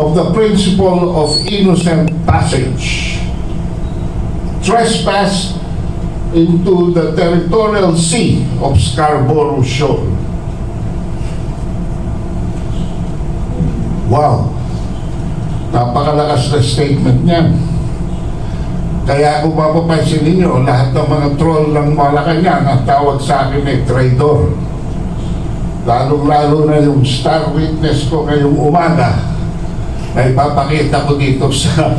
of the principle of innocent passage. Trespass into the territorial sea of Scarborough Shoal. Wow! Napakalakas na statement niyan. Kaya kung mapapansin ninyo, lahat ng mga troll ng Malacanang ang tawag sa akin ay traidor. Lalong-lalo na yung star witness ko ngayong umaga na ipapakita ko dito sa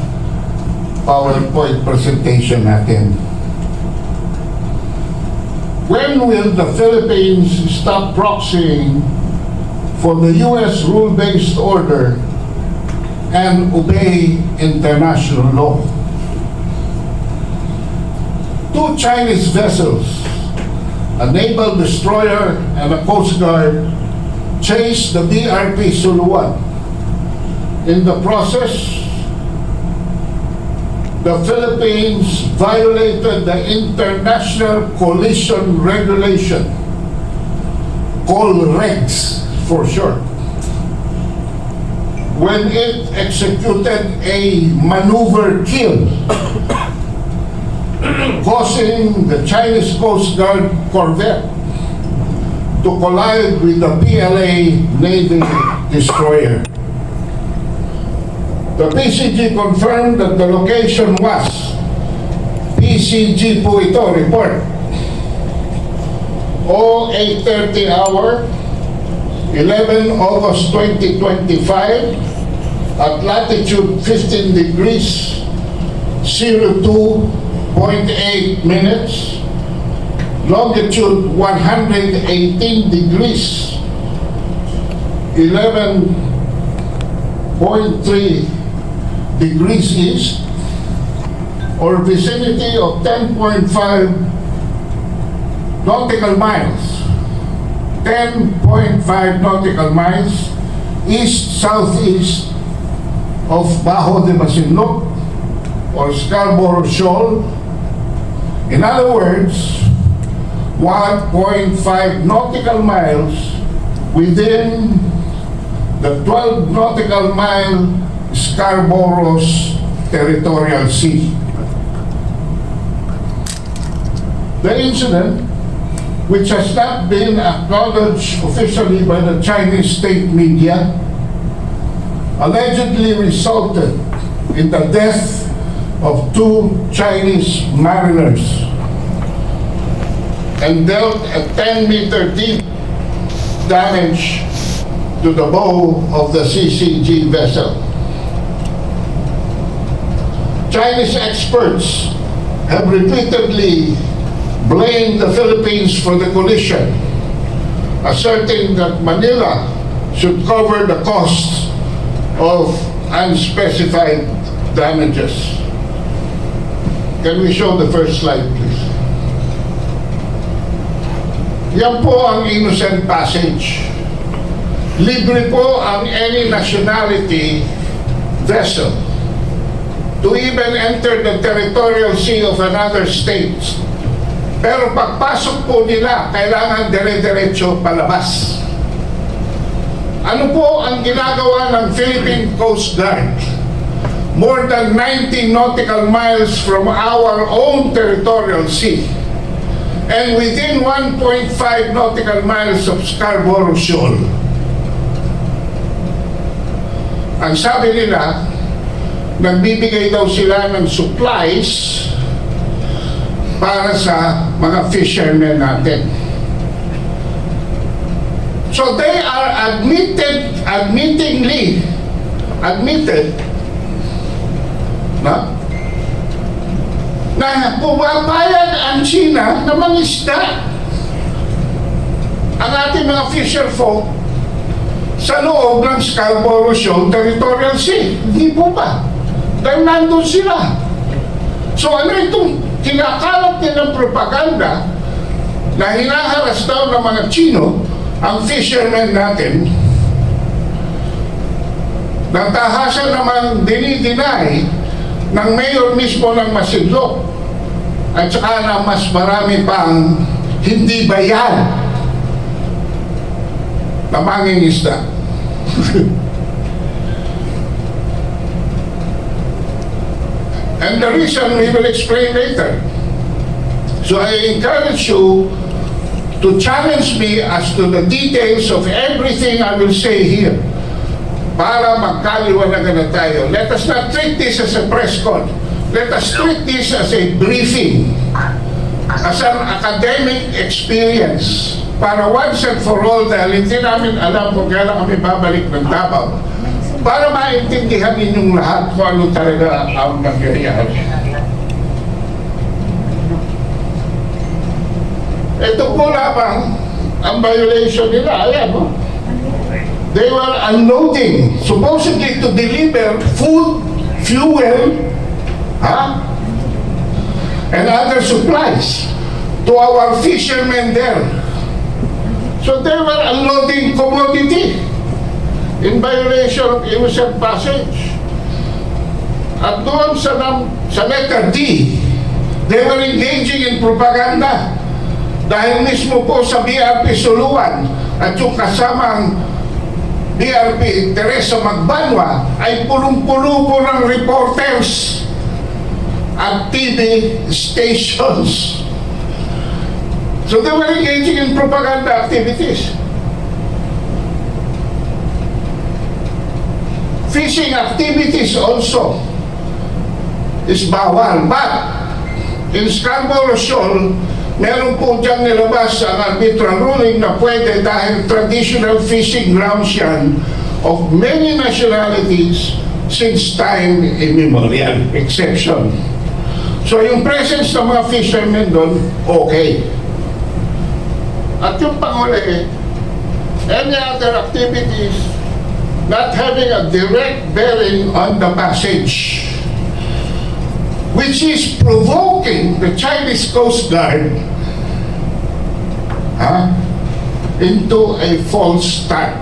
PowerPoint presentation natin. When will the Philippines stop proxying for the U.S. rule-based order and obey international law? Two Chinese vessels, a naval destroyer and a Coast Guard, chased the BRP Suluan. In the process, the Philippines violated the International Collision Regulation, called REGS for short, when it executed a maneuver kill, causing the Chinese Coast Guard corvette to collide with the PLA Navy destroyer. The PCG confirmed that the location was PCG po ito, report. 08:30 hour, 11 August 2025 at latitude 15 degrees 02.8 minutes, longitude 118 degrees 11.3 degrees east, or vicinity of 10.5 nautical miles, 10.5 nautical miles east-southeast of Bajo de Masinloc or Scarborough Shoal. In other words, 1.5 nautical miles within the 12 nautical mile Scarborough's territorial sea. The incident, which has not been acknowledged officially by the Chinese state media, allegedly resulted in the death of two Chinese mariners and dealt a 10-meter deep damage to the bow of the CCG vessel. Chinese experts have repeatedly blamed the Philippines for the collision, asserting that Manila should cover the costs of unspecified damages. Can we show the first slide, please? Yan po ang innocent passage. Libre po ang any nationality vessel to even enter the territorial sea of another state. Pero pagpasok po nila, kailangan dire-diretso palabas. Ano po ang ginagawa ng Philippine Coast Guard? More than 90 nautical miles from our own territorial sea and within 1.5 nautical miles of Scarborough Shoal. Ang sabi nila, nagbibigay daw sila ng supplies para sa mga fishermen natin. So they are admitted na pumapayag ang China na mangisda ang ating mga fisher folk sa loob ng Scarborough Shoal Territorial Sea. Hindi po ba? Dahil nandun sila. So ano itong kinakalat nilang propaganda na hinaharas daw ng mga Chino ang fishermen natin, na tahasan naman dinideny ng mayor mismo ng Masinloc at saka na mas marami pang hindi bayan na mangingisda. And the reason we will explain later. So I encourage you to challenge me as to the details of everything I will say here para magkaliwanagan na tayo. Let us not treat this as a press con. Let us treat this as a briefing, as an academic experience, para once and for all, dahil hindi namin alam kung kailan kami babalik ng Davao, para maintindihan ninyong lahat kung ano talaga ang nangyayari. Ito po lamang ang violation nila. Ayan, no? They were unloading, supposedly to deliver food, fuel, and other supplies to our fishermen there. So they were unloading commodity in violation of innocent passage. At doon sa letter D, they were engaging in propaganda dahil mismo po sa BRP Suluan at yung kasamang BRP Teresa Magbanwa ay pulong-pulo po ng reporters at TV stations. So they were engaging in propaganda activities. Fishing activities also is bawal. But in Scarborough Shoal, meron po dyan nilabas ang arbitral ruling na pwede dahil traditional fishing grounds yan of many nationalities since time immemorial, exception. So yung presence ng mga fishermen doon, okay. At yung panghuli, any other activities not having a direct bearing on the passage, which is provoking the Chinese Coast Guard into a false start.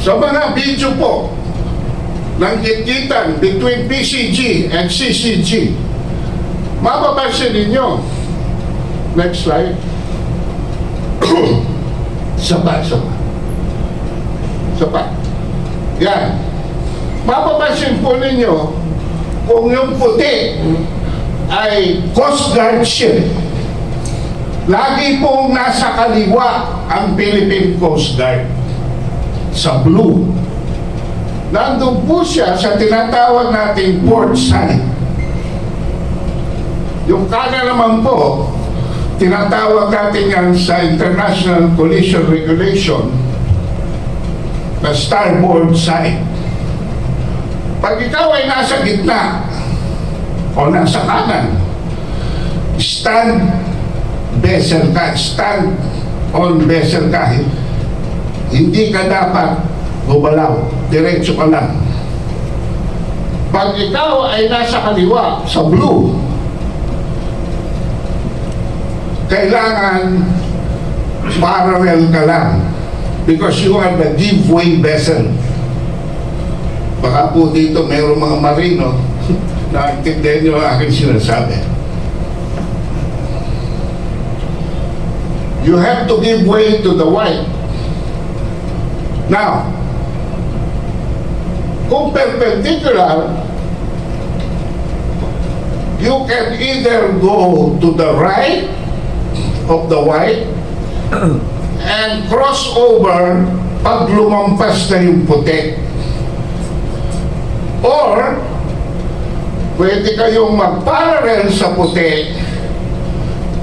Sa mga video po ng gitgitan between PCG and CCG, mapapansin ninyo. Next slide. Sapa. Yan. Mapapansin po ninyo kung yung puti ay Coast Guard ship. Lagi pong nasa kaliwa ang Philippine Coast Guard. Sa blue. Nandun po siya sa tinatawag nating port side. Yung kanan naman po, tinatawag natin yan sa International Collision Regulation na starboard side. Pag ikaw ay nasa gitna o nasa kanan, stand vessel ka, stand on vessel ka, hindi ka dapat gumalaw, diretso ka lang. Pag ikaw ay nasa kaliwa, sa blue, kailangan parallel ka lang because you are the giveaway vessel. Baka po dito mayroong mga marino na intindihan nyo ang aking sinasabi. You have to give way to the white. Now, kung perpendicular, you can either go to the right of the white and cross over pag lumampas na yung puti. Or, pwede kayong mag-parallel sa puti,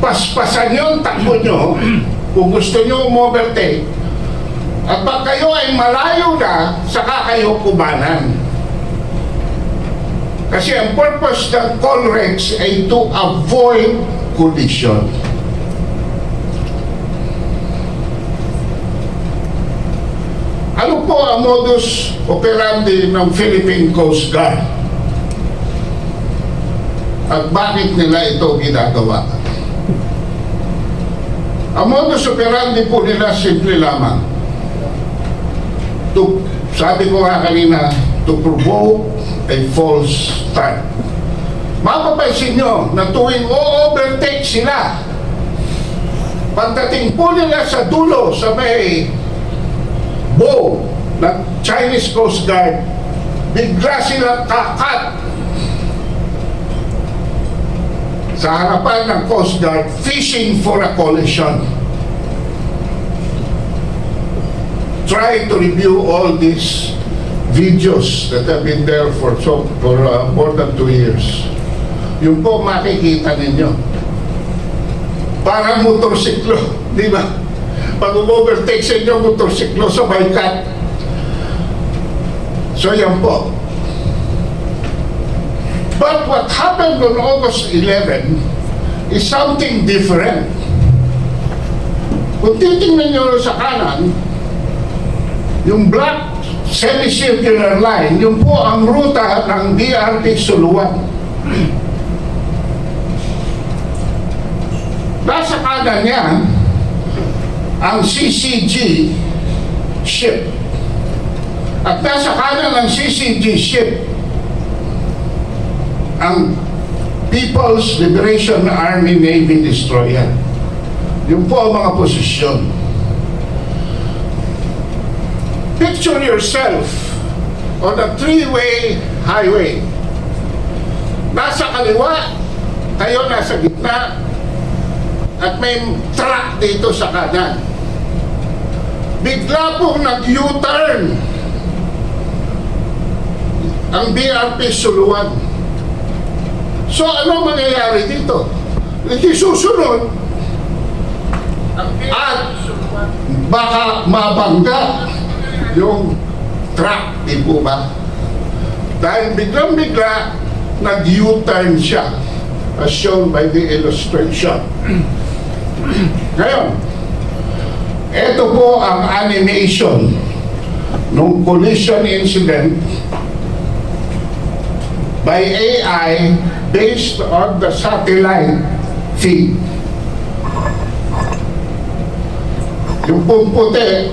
paspasan yung takbo nyo kung gusto nyo umovertake, at pag kayo ay malayo na, saka kayo kumanan. Kasi ang purpose ng Colrex ay to avoid collision. Ano po ang modus operandi ng Philippine Coast Guard? At bakit nila ito ginagawa? Ang modus operandi po nila simple lamang. Sabi ko nga kanina, to provoke a false start. Mapapansin nyo na tuwing o-overtake sila, pagdating po nila sa dulo, sa may bow ng Chinese Coast Guard, bigla silang kakat sa harapan ng Coast Guard fishing for a collision. Try to review all these videos that have been there for more than 2 years. Yung po makikita ninyo. Parang motorsiklo, di ba? Pag overtake sa inyo motorsiklo sa baykat. So yan po. But what happened on August 11 is something different. Kung titingnan nyo sa kanan, yung black semicircular line, yun po ang ruta ng BRP Suluan. Nasa kanan niya, ang CCG ship. At nasa kanan ng CCG ship, ang People's Liberation Army Navy Destroyer. Yun po ang mga posisyon. Picture yourself on a three-way highway. Nasa kaliwa, kayo nasa gitna, at may truck dito sa kanan. Bigla pong nag-U-turn ang BRP Suluan. So ano mangyayari dito? Hindi susunod at baka mabangga yung truck, di po ba? Dahil biglang-bigla nag-U-turn siya, as shown by the illustration. Ngayon, ito po ang animation ng collision incident by AI based on the satellite feed. Yung pong puti,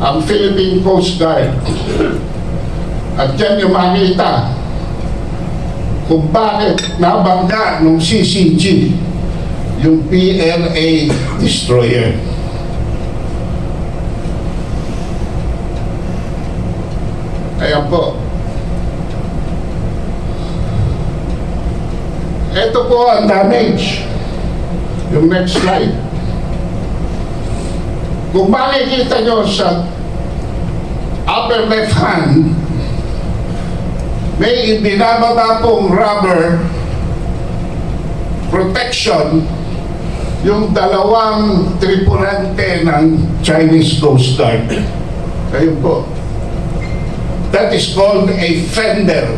ang Philippine Coast Guard. At dyan yung makita kung bakit nabangga nung CCG yung PLA destroyer. Ayan po. Ito po ang damage. Yung next slide. Kung makikita nyo sa upper left hand, may ibinababa pong rubber protection yung dalawang tripulante ng Chinese Coast Guard. Ayun po. That is called a fender.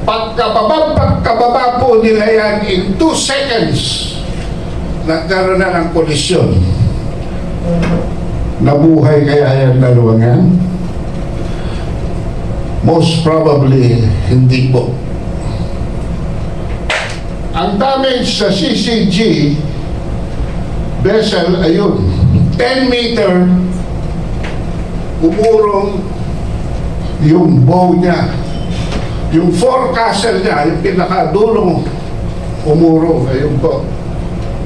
Pagkababa po nila yan in 2 seconds, nagkaroon na ng kolisyon. Nabuhay kaya yung dalawang yan? Most probably, hindi po. Ang damage sa CCG vessel, ayun, 10 meter, umurong yung bow niya. Yung forecastle niya, yung pinakadulong umurong, ayun po.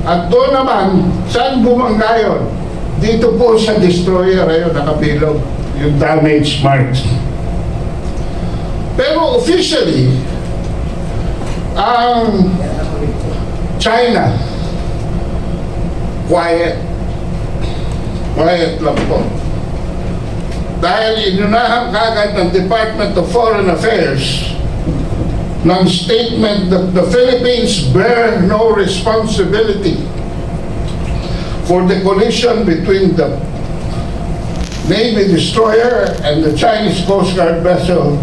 At doon naman, saan bumangga yun? Dito po sa destroyer, ayun, nakabilog yung damage marks. Pero officially, ang China, quiet lang po. Dahil inunahan kagad ng Department of Foreign Affairs ng statement that the Philippines bear no responsibility for the collision between the Navy destroyer and the Chinese Coast Guard vessel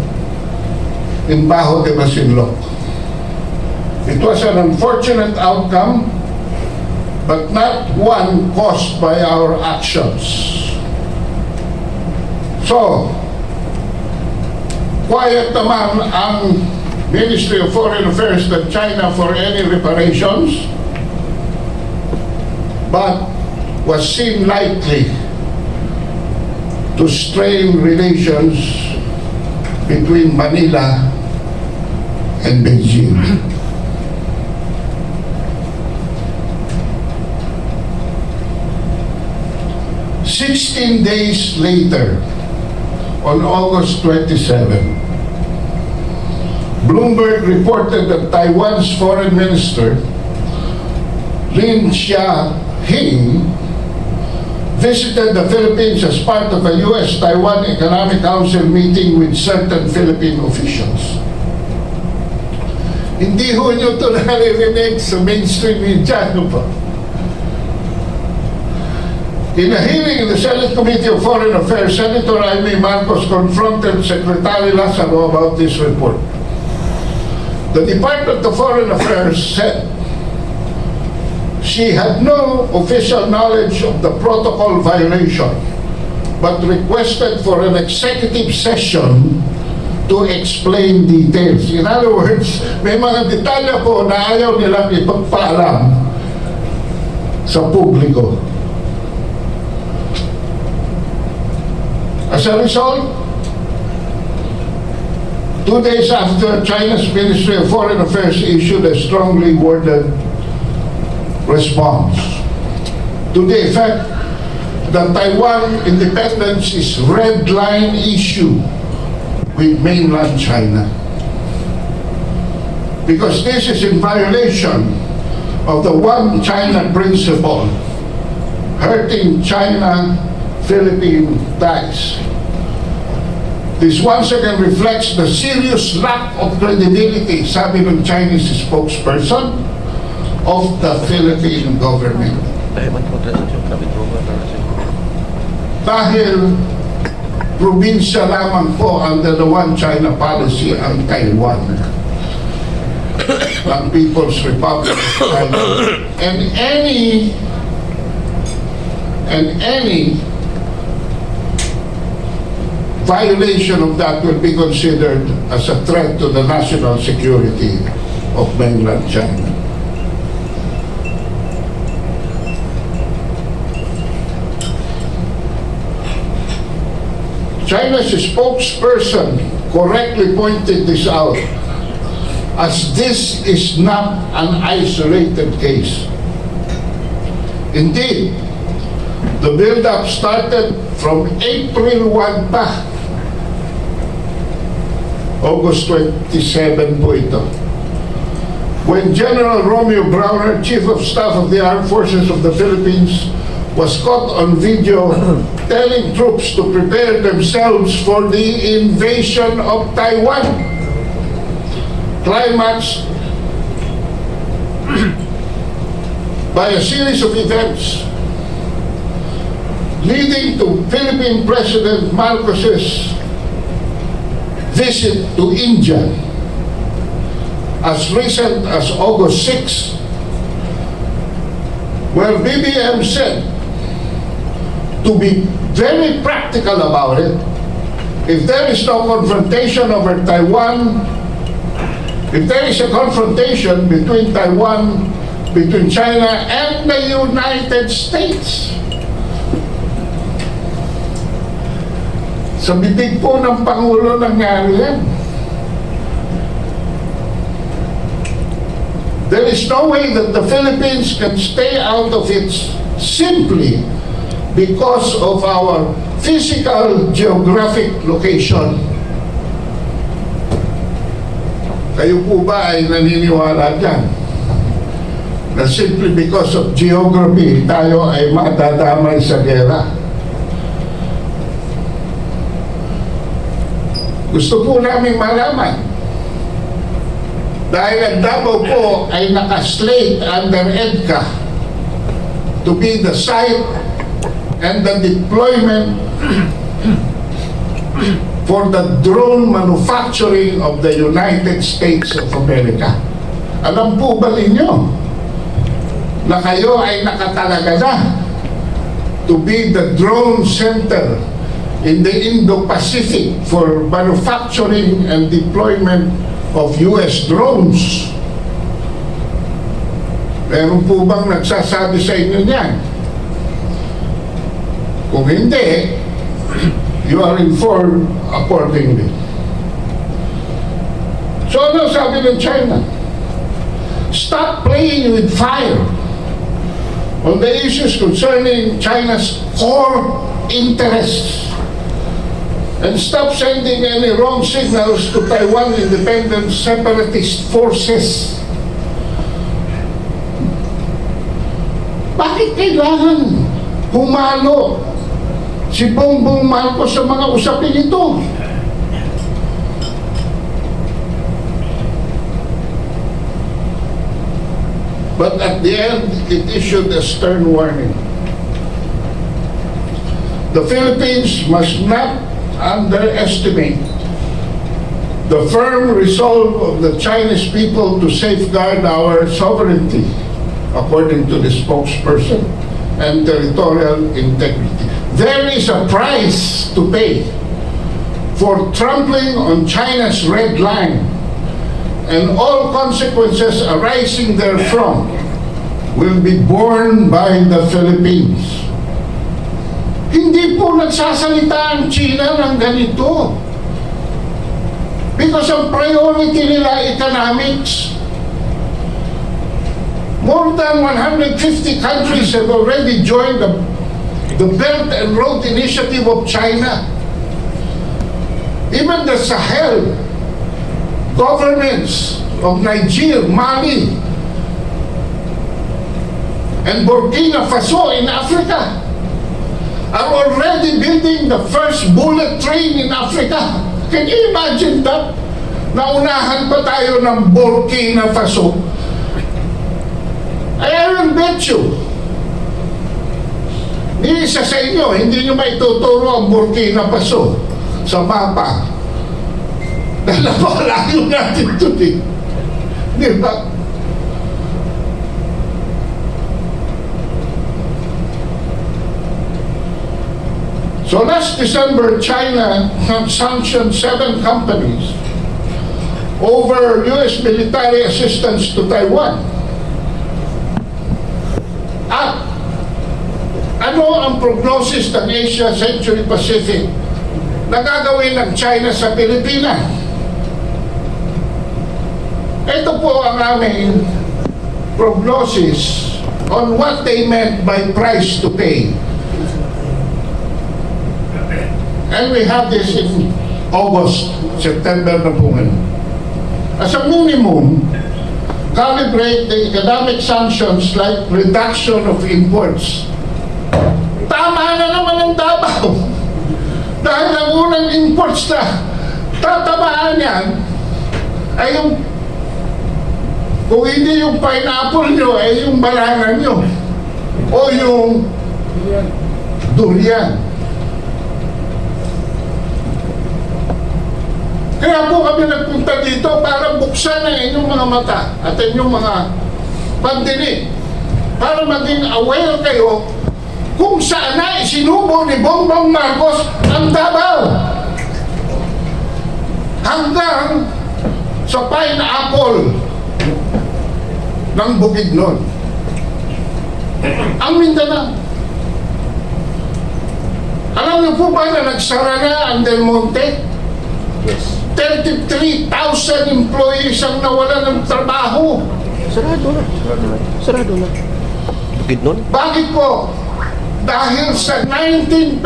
in Bajo de Masinloc. It was an unfortunate outcome, but not one caused by our actions. So, quiet naman ang Ministry of Foreign Affairs ng China for any reparations, but was seen likely to strain relations between Manila and Beijing. "16 days later, on August 27. Bloomberg reported that Taiwan's Foreign Minister, Lin Chia-hing, visited the Philippines as part of a U.S.-Taiwan Economic Council meeting with certain Philippine officials. Hindi ho nyo ito naririnig sa mainstream media, no po? In a hearing in the Senate Committee of Foreign Affairs, Senator Jaime Marcos confronted Secretary Lazaro about this report. The Department of Foreign Affairs said she had no official knowledge of the protocol violation, but requested for an executive session to explain details. In other words, may mga detalye po na ayaw nilang ipagpaalam sa publiko. As a result, 2 days after China's Ministry of Foreign Affairs issued a strongly worded response to the effect that Taiwan independence is red line issue with mainland China, because this is in violation of the One China principle, hurting China-Philippine ties. This once again reflects the serious lack of credibility, sabi ng Chinese spokesperson, of the Philippine government. Dahil probinsya lamang po under the One China policy ang Taiwan, ang People's Republic of China, and any violation of that will be considered as a threat to the national security of mainland China. China's spokesperson correctly pointed this out, as this is not an isolated case. Indeed, the build-up started from April 1 pa. August 27 po ito, when General Romeo Browner, Chief of Staff of the Armed Forces of the Philippines, was caught on video telling troops to prepare themselves for the invasion of Taiwan. Climaxed by a series of events leading to Philippine President Marcos's visit to India as recent as August 6, where BBM said, to be very practical about it, if there is no confrontation over Taiwan, if there is a confrontation between Taiwan, between China and the United States, sa bibig po ng Pangulo nangyari yan. There is no way that the Philippines can stay out of it simply because of our physical geographic location. Kayo po ba ay naniniwala dyan na simply because of geography tayo ay madadamay sa gera? Gusto po namin malaman, dahil ang Davao po ay nakaslate under EDCA to be the site and the deployment for the drone manufacturing of the United States of America. Alam po ba ninyo na kayo ay nakatalaga na to be the drone center in the Indo-Pacific for manufacturing and deployment of US drones? Meron po bang nagsasabi sa inyo niyan? Kung hindi, you are informed accordingly. So ano sabi ng China? Stop playing with fire on the issues concerning China's core interests. and stop sending any wrong signals to Taiwan independent separatist forces. Bakit kailangan humalo si Bongbong Marcos sa mga usapin ito? But at the end, it issued a stern warning. The Philippines must not underestimate the firm resolve of the Chinese people to safeguard our sovereignty, according to the spokesperson, and territorial integrity. There is a price to pay for trampling on China's red line, and all consequences arising therefrom will be borne by the Philippines. Hindi po nagsasalita ang China ng ganito. Because ang priority nila economics. More than 150 countries have already joined the Belt and Road Initiative of China. Even the Sahel governments of Nigeria, Mali, and Burkina Faso in Africa are already building the first bullet train in Africa. Can you imagine that? Naunahan pa tayo ng Burkina Faso. I will bet you, ni isa sa inyo, hindi nyo maituturo ang Burkina Faso sa mapa. Dahil napakalayo natin ito din. Di ba? So last December, China sanctioned 7 companies over U.S. military assistance to Taiwan. At ano ang prognosis ng Asia Century Pacific na gagawin ng China sa Pilipinas? Ito po ang aming prognosis on what they meant by price to pay. And we have this in August, September na po ngayon. As a minimum, calibrate the economic sanctions like reduction of imports. Tama na naman ang Davao. Dahil ang unang imports na tatamaan yan ay yung, kung hindi yung pineapple nyo, ay yung banana nyo o yung durian. Kaya po kami nagpunta dito para buksan ang inyong mga mata at inyong mga pandinig para maging aware kayo kung saan na isinubo ni Bongbong Marcos ang Davao hanggang sa pineapple ng Bukidnon. Ang Mindanao. Alam niyo po ba na nagsara na ang Del Monte? Yes. 33,000 employees ang nawala ng trabaho. Sarado na. Sarado na. Bukidnon? Bakit po? Dahil sa 19%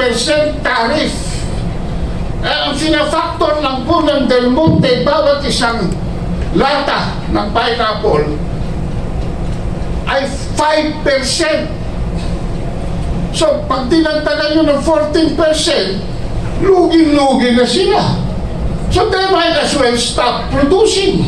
tariff. Ang sinafactor lang po ng Del Monte, bawat isang lata ng pineapple ay 5%. So, pag tinagtagan nyo ng 14%, lugi-lugi na sila. So they might as well stop producing.